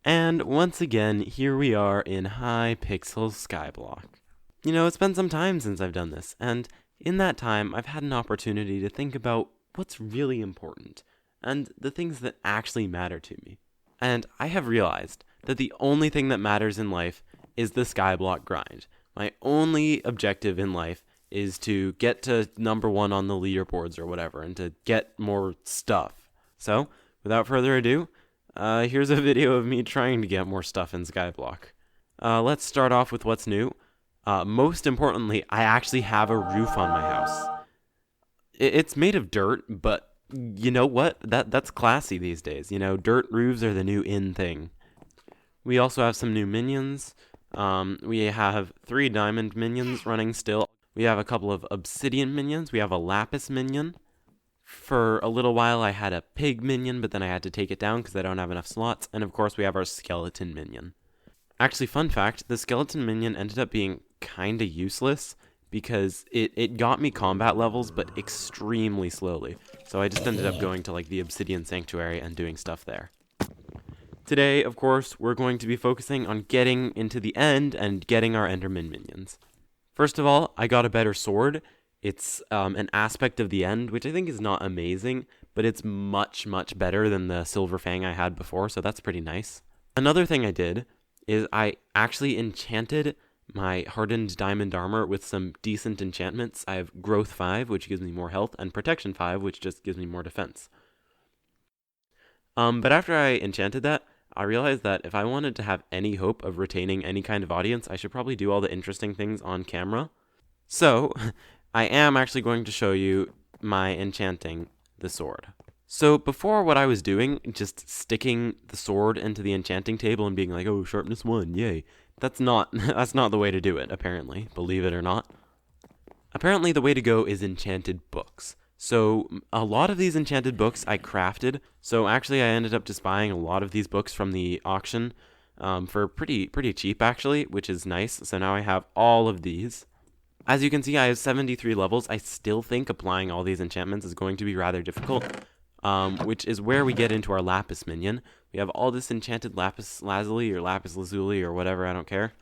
And once again, here we are in Hypixel Skyblock. You know, it's been some time since I've done this, and in that time, I've had an opportunity to think about what's really important, and the things that actually matter to me. And I have realized that the only thing that matters in life is the Skyblock grind. My only objective in life is to get to #1 on the leaderboards or whatever, and to get more stuff. So, without further ado, here's a video of me trying to get more stuff in Skyblock. Let's start off with what's new. Most importantly, I actually have a roof on my house. It's made of dirt, but you know what? That's classy these days. You know, dirt roofs are the new in thing. We also have some new minions. We have 3 diamond minions running still. We have a couple of obsidian minions. We have a lapis minion. For a little while, I had a pig minion, but then I had to take it down because I don't have enough slots. And of course, we have our skeleton minion. Actually, fun fact, the skeleton minion ended up being kinda useless because it got me combat levels, but extremely slowly. So I just ended up going to like the obsidian sanctuary and doing stuff there. Today, of course, we're going to be focusing on getting into the end and getting our Enderman minions. First of all, I got a better sword. It's an aspect of the end, which I think is not amazing, but it's much, much better than the silver fang I had before, so that's pretty nice. Another thing I did is I actually enchanted my hardened diamond armor with some decent enchantments. I have growth 5, which gives me more health, and protection 5, which just gives me more defense. But after I enchanted that, I realized that if I wanted to have any hope of retaining any kind of audience, I should probably do all the interesting things on camera. So, I am actually going to show you my enchanting the sword. So before, what I was doing, just sticking the sword into the enchanting table and being like, oh, sharpness 1, yay. That's not the way to do it, apparently, believe it or not. Apparently the way to go is enchanted books. So a lot of these enchanted books I crafted, so actually I ended up just buying a lot of these books from the auction for pretty cheap actually, which is nice. So now I have all of these. As you can see, I have 73 levels. I still think applying all these enchantments is going to be rather difficult, which is where we get into our lapis minion. We have all this enchanted lapis lazuli or lapis lazuli or whatever, I don't care.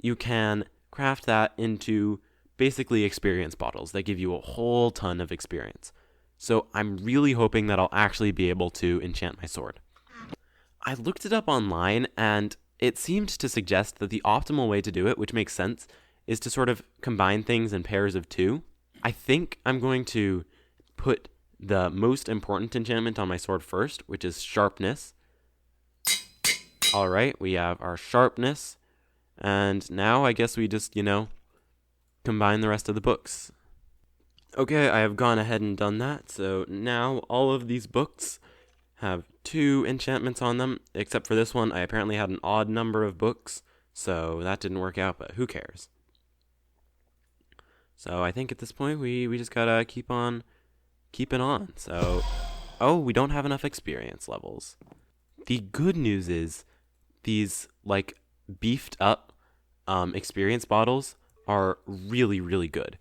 You can craft that into basically experience bottles that give you a whole ton of experience. So I'm really hoping that I'll actually be able to enchant my sword. I looked it up online, and it seemed to suggest that the optimal way to do it, which makes sense, is to sort of combine things in pairs of 2. I think I'm going to put the most important enchantment on my sword first, which is sharpness. Alright, we have our sharpness, and now I guess we just, combine the rest of the books. Okay, I have gone ahead and done that, so now all of these books have 2 enchantments on them, except for this one. I apparently had an odd number of books, so that didn't work out, but who cares? So I think at this point, we just gotta keep on keeping on. So, oh, we don't have enough experience levels. The good news is these, like, beefed up experience bottles are really, really good.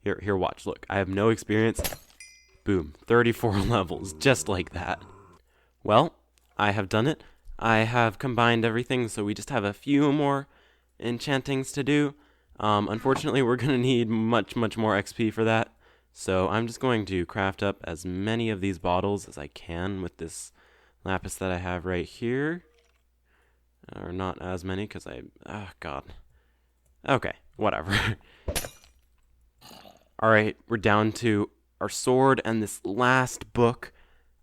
Here, watch. Look, I have no experience. Boom, 34 levels, just like that. Well, I have done it. I have combined everything, so we just have a few more enchantings to do. Unfortunately, we're going to need much, much more XP for that. So I'm just going to craft up as many of these bottles as I can with this lapis that I have right here. Or not as many, because oh, God. Okay, whatever. Alright, we're down to our sword and this last book.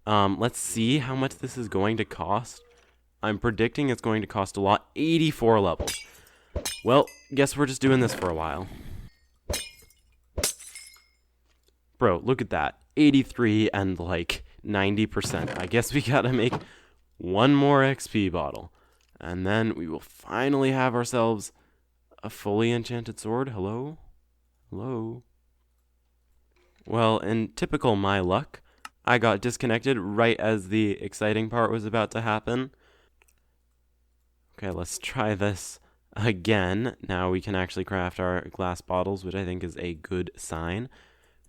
Let's see how much this is going to cost. I'm predicting it's going to cost a lot. 84 levels. Well, guess we're just doing this for a while. Bro, look at that. 83 and like 90%. I guess we gotta make one more XP bottle. And then we will finally have ourselves a fully enchanted sword. Hello? Hello? Well, in typical my luck, I got disconnected right as the exciting part was about to happen. Okay, let's try this again. Now we can actually craft our glass bottles, which I think is a good sign.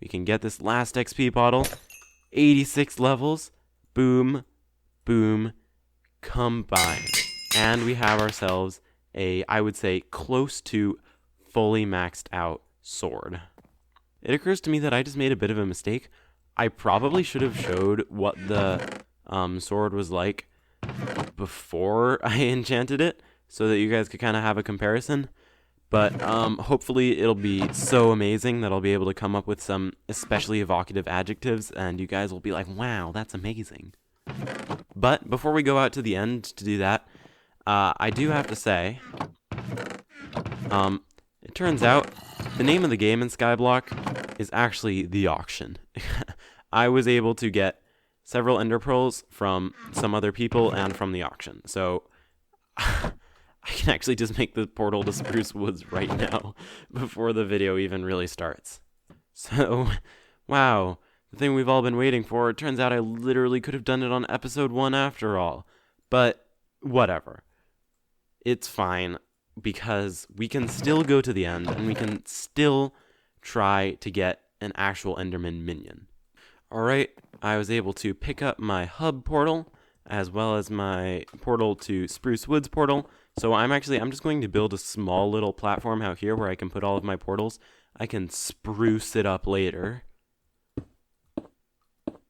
We can get this last XP bottle. 86 levels. Boom. Boom. combined. And we have ourselves a, I would say, close to fully maxed out sword. It occurs to me that I just made a bit of a mistake. I probably should have showed what the sword was like before I enchanted it, so that you guys could kind of have a comparison. But hopefully it'll be so amazing that I'll be able to come up with some especially evocative adjectives, and you guys will be like, wow, that's amazing. But before we go out to the end to do that, I do have to say, it turns out the name of the game in Skyblock is actually The Auction. I was able to get several ender pearls from some other people and from the auction. So I can actually just make the portal to Spruce Woods right now before the video even really starts. So, wow, the thing we've all been waiting for. It turns out I literally could have done it on episode 1 after all. But whatever. It's fine, because we can still go to the end and we can still try to get an actual Enderman minion. Alright, I was able to pick up my hub portal as well as my portal to Spruce Woods portal. So I'm just going to build a small little platform out here where I can put all of my portals. I can spruce it up later.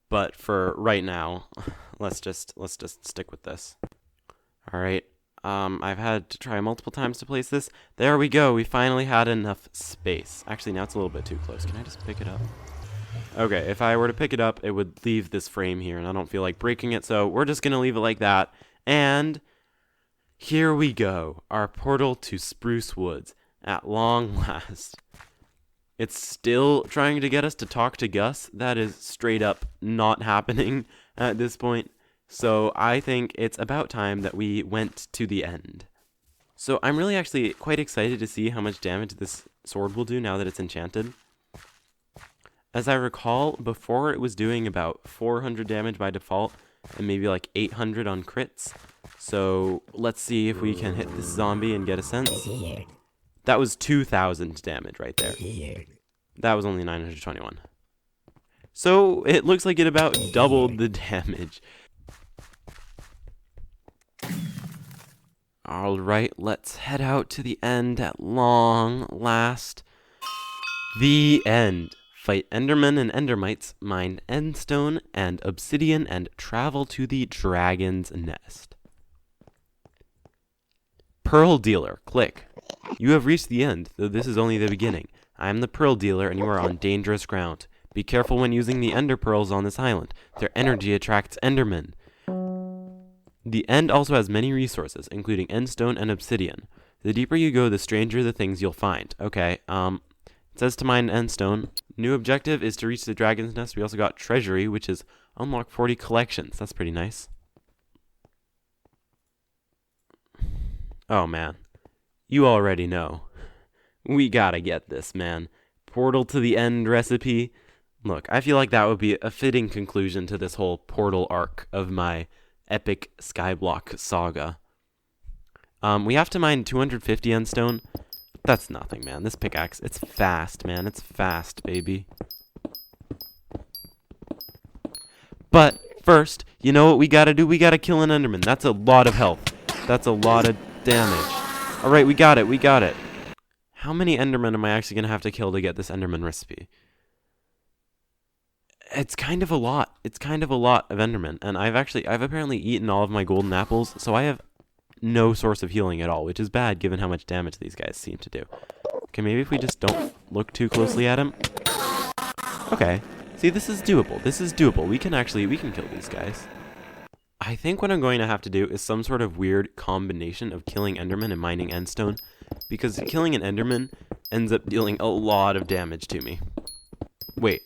But for right now, let's just stick with this. Alright, I've had to try multiple times to place this. There we go, we finally had enough space. Actually, now it's a little bit too close. Can I just pick it up? Okay, if I were to pick it up, it would leave this frame here, and I don't feel like breaking it, so we're just going to leave it like that. And here we go, our portal to Spruce Woods, at long last. It's still trying to get us to talk to Gus. That is straight up not happening at this point. So I think it's about time that we went to the end. So I'm really actually quite excited to see how much damage this sword will do now that it's enchanted. As I recall, before it was doing about 400 damage by default, and maybe like 800 on crits. So let's see if we can hit this zombie and get a sense. That was 2,000 damage right there. That was only 921. So it looks like it about doubled the damage. Alright, let's head out to the end at long last. The end. Fight Enderman and Endermites, mine endstone and obsidian, and travel to the dragon's nest. Pearl Dealer, click. You have reached the end, though this is only the beginning. I am the Pearl Dealer, and you are on dangerous ground. Be careful when using the Ender Pearls on this island. Their energy attracts Endermen. The end also has many resources, including endstone and obsidian. The deeper you go, the stranger the things you'll find. Okay, it says to mine endstone. New objective is to reach the dragon's nest. We also got treasury, which is unlock 40 collections. That's pretty nice. Oh, man. You already know. We gotta get this, man. Portal to the end recipe. Look, I feel like that would be a fitting conclusion to this whole portal arc of my epic Skyblock saga. We have to mine 250 endstone. That's nothing, man. This pickaxe, it's fast, man. It's fast, baby. But first, you know what we gotta do? We gotta kill an Enderman. That's a lot of health. That's a lot of damage. Alright, we got it. We got it. How many Endermen am I actually gonna have to kill to get this Enderman recipe? It's kind of a lot. It's kind of a lot of Endermen. And I've apparently eaten all of my golden apples, so I have no source of healing at all, which is bad given how much damage these guys seem to do. Okay, maybe if we just don't look too closely at him. Okay. See, this is doable. This is doable. We can kill these guys. I think what I'm going to have to do is some sort of weird combination of killing Enderman and mining endstone, because killing an Enderman ends up dealing a lot of damage to me. Wait.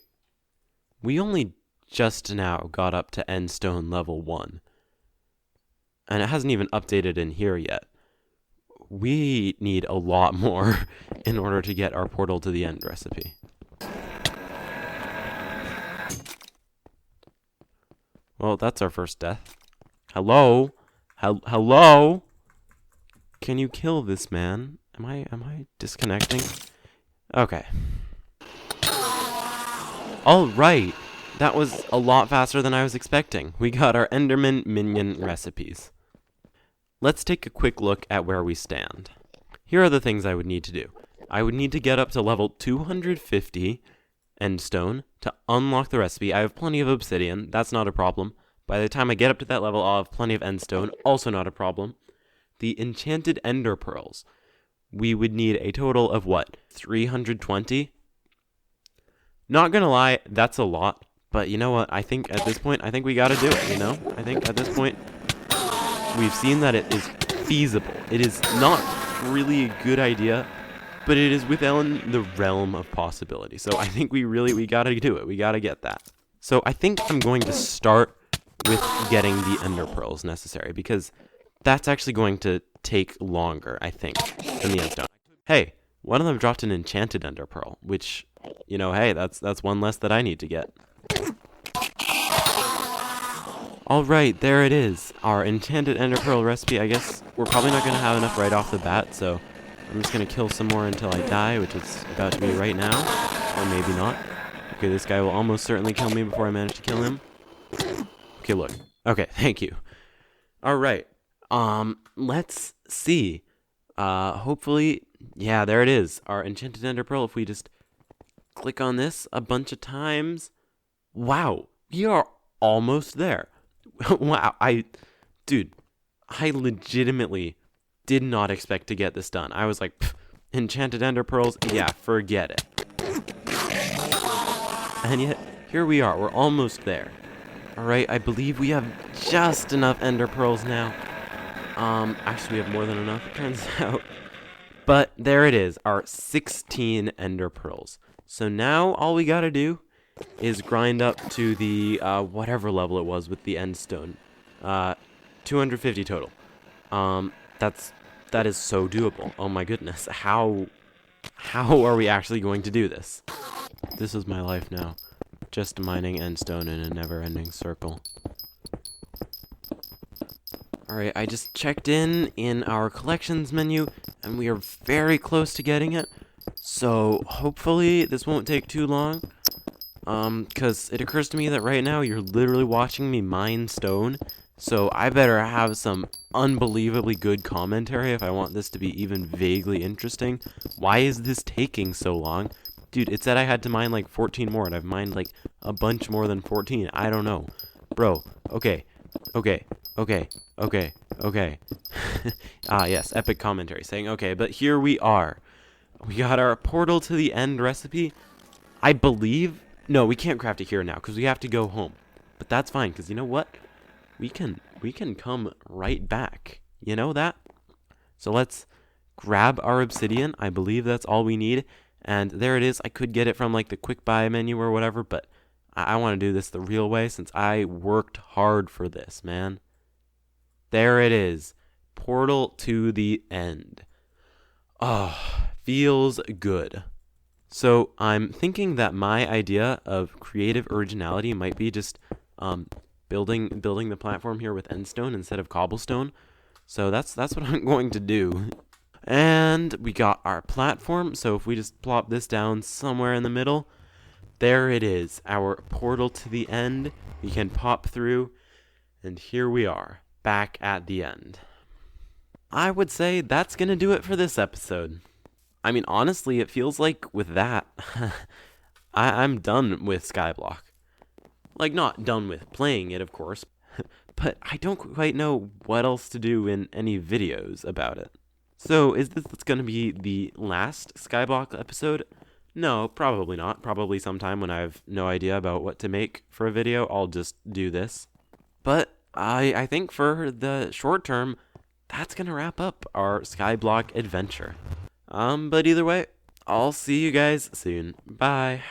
We only just now got up to endstone level 1. And it hasn't even updated in here yet. We need a lot more in order to get our portal to the end recipe. Well, that's our first death. Hello? Hello? Can you kill this man? Am I disconnecting? Okay. Alright. That was a lot faster than I was expecting. We got our Enderman minion recipes. let's take a quick look at where we stand. Here are the things I would need to do. I would need to get up to level 250 endstone to unlock the recipe. I have plenty of obsidian, that's not a problem. By the time I get up to that level, I'll have plenty of endstone, also not a problem. The enchanted ender pearls. We would need a total of what? 320? Not gonna lie, that's a lot. But you know what? I think at this point, we gotta do it, you know? I think at this point, we've seen that it is feasible. It is not really a good idea, but it is within the realm of possibility. So I think we gotta do it. We gotta get that. So I think I'm going to start with getting the ender pearls necessary, because that's actually going to take longer, I think, than the endstone. Hey, one of them dropped an enchanted ender pearl, which, you know, hey, that's one less that I need to get. Alright, there it is. Our enchanted ender pearl recipe. I guess we're probably not going to have enough right off the bat, so I'm just going to kill some more until I die, which is about to be right now. Or maybe not. Okay, this guy will almost certainly kill me before I manage to kill him. Okay, look. Okay, thank you. Alright. Let's see. Hopefully, yeah, there it is. Our enchanted ender pearl. If we just click on this a bunch of times. Wow, we are almost there. Wow, dude, I legitimately did not expect to get this done. I was like, enchanted ender pearls, yeah, forget it. And yet, here we are, we're almost there. Alright, I believe we have just enough ender pearls now. Actually we have more than enough, it turns out. But there it is, our 16 ender pearls. So now all we gotta do is grind up to the, whatever level it was with the endstone. 250 total. That is so doable. Oh my goodness. How are we actually going to do this? This is my life now. Just mining endstone in a never-ending circle. Alright, I just checked in our collections menu, and we are very close to getting it. So, hopefully, this won't take too long. Because it occurs to me that right now you're literally watching me mine stone, so I better have some unbelievably good commentary if I want this to be even vaguely interesting. Why is this taking so long? Dude, it said I had to mine like 14 more, and I've mined like a bunch more than 14. I don't know. Bro, okay. Ah, yes, epic commentary saying, okay, but here we are. We got our portal to the end recipe. I believe... No, we can't craft it here now, because we have to go home. But that's fine, because you know what? We can come right back. You know that? So let's grab our obsidian. I believe that's all we need. And there it is. I could get it from, like, the quick buy menu or whatever, but I want to do this the real way, since I worked hard for this, man. There it is. Portal to the end. Oh, feels good. So I'm thinking that my idea of creative originality might be just building the platform here with endstone instead of cobblestone. So that's what I'm going to do. And we got our platform. So if we just plop this down somewhere in the middle, there it is, our portal to the end. We can pop through, and here we are, back at the end. I would say that's gonna do it for this episode. I mean, honestly, it feels like with that, I'm done with Skyblock. Like, not done with playing it, of course, but I don't quite know what else to do in any videos about it. So, is this going to be the last Skyblock episode? No, probably not. Probably sometime when I have no idea about what to make for a video, I'll just do this. But I think for the short term, that's going to wrap up our Skyblock adventure. But either way, I'll see you guys soon. Bye.